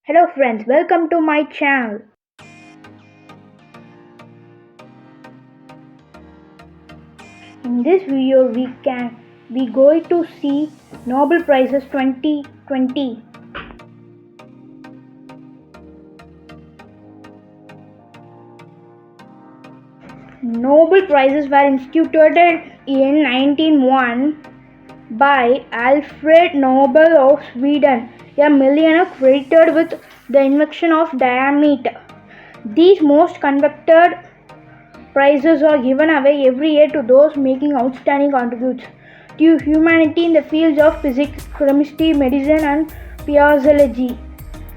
Hello friends, welcome to my channel. In this video we going to see Nobel Prizes 2020. Nobel Prizes were instituted in 1901 by Alfred Nobel of Sweden, a millionaire credited with the invention of dynamite. These most conducted prizes are given away every year to those making outstanding contributions to humanity in the fields of physics, chemistry, medicine, and physiology,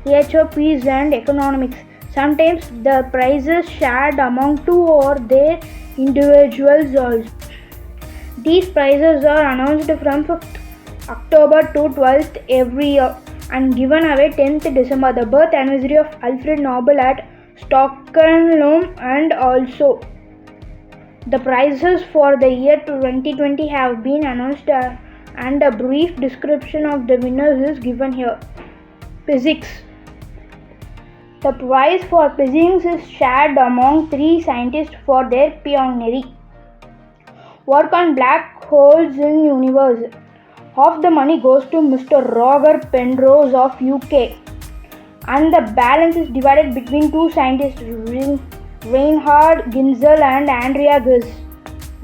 nature, peace, and economics. Sometimes the prizes shared among two or their individuals also. These prizes are announced from 5th October to 12th every year and given away 10th December, the birth anniversary of Alfred Nobel at Stockholm, and also the prizes for the year 2020 have been announced and a brief description of the winners is given here. Physics. The prize for physics is shared among three scientists for their pioneering work on black holes in universe. Half the money goes to Mr. Roger Penrose of UK and the balance is divided between two scientists, Reinhard Genzel and Andrea Ghez.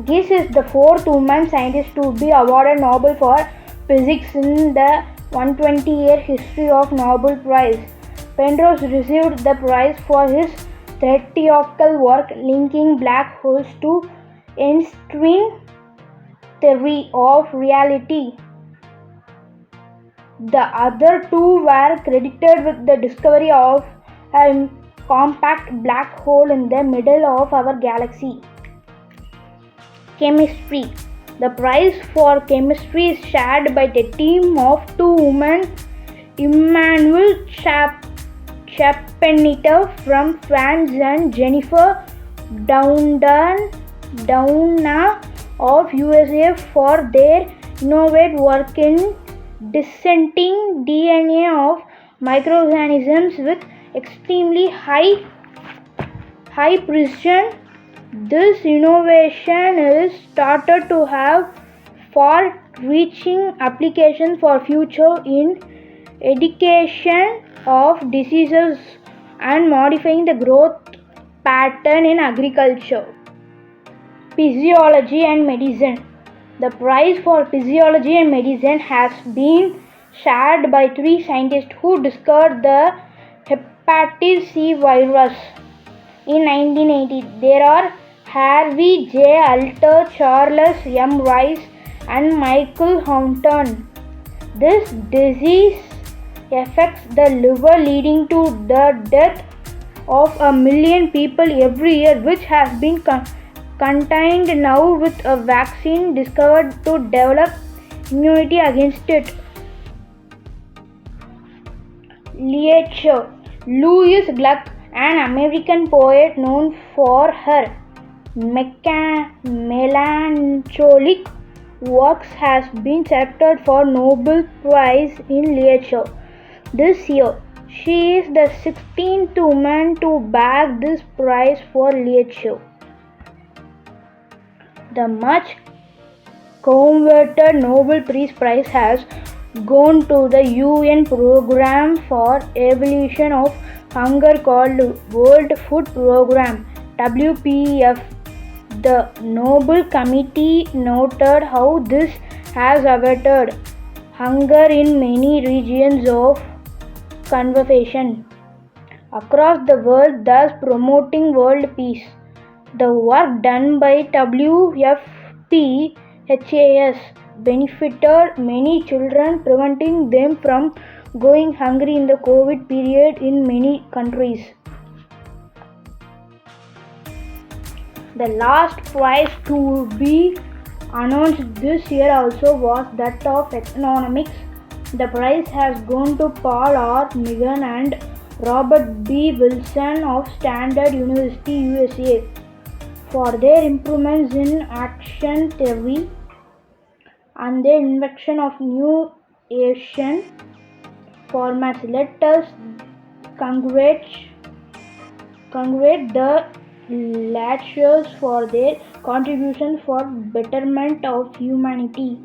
This is the fourth woman scientist to be awarded Nobel for Physics in the 120-year history of Nobel Prize. Penrose received the prize for his theoretical work linking black holes to Einstein's theory of relativity. The other two were credited with the discovery of a compact black hole in the middle of our galaxy. Chemistry. The prize for chemistry is shared by the team of two women, Immanuel Chapelnitter from France and Jennifer Doudna of USA for their innovative work in dissecting DNA of microorganisms with extremely high precision. This innovation is started to have far-reaching applications for future in eradication of diseases and modifying the growth pattern in agriculture. Physiology and medicine. The prize for physiology and medicine has been shared by three scientists who discovered the hepatitis C virus in 1980. There are Harvey J. Alter, Charles M. Rice, and Michael Houghton. This disease affects the liver, leading to the death of 1 million people every year, which has been contained now with a vaccine discovered to develop immunity against it. Literature. Louise Gluck, an American poet known for her melancholic works, has been selected for Nobel Prize in Literature this year. She is the 16th woman to bag this prize for literature. The much coveted Nobel Peace Prize has gone to the UN Program for Elimination of Hunger called World Food Program (WPF). The Nobel Committee noted how this has averted hunger in many regions of conservation across the world, thus promoting world peace. The work done by WFP has benefited many children, preventing them from going hungry in the COVID period in many countries. The last prize to be announced this year also was that of economics. The prize has gone to Paul R. Megan and Robert B. Wilson of Stanford University, USA, for their improvements in action theory and their invention of new Asian formats. Let us congratulate the lecturers for their contribution for betterment of humanity.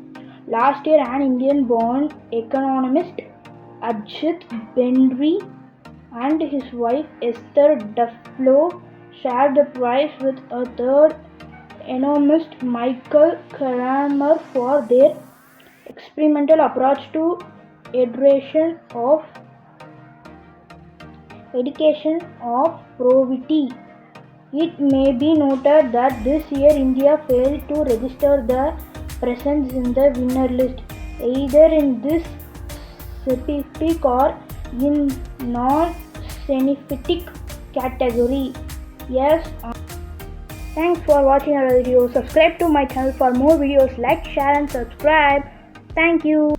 Last year, an Indian-born economist, Ajit Bendre, and his wife Esther Duflo shared the prize with a third economist, Michael Kramer, for their experimental approach to education of poverty. It may be noted that this year India failed to register the presence in the winner list, either in this specific or in non-scientific category. Yes. Thanks for watching our video. Subscribe to my channel for more videos. Like, share and subscribe. Thank you.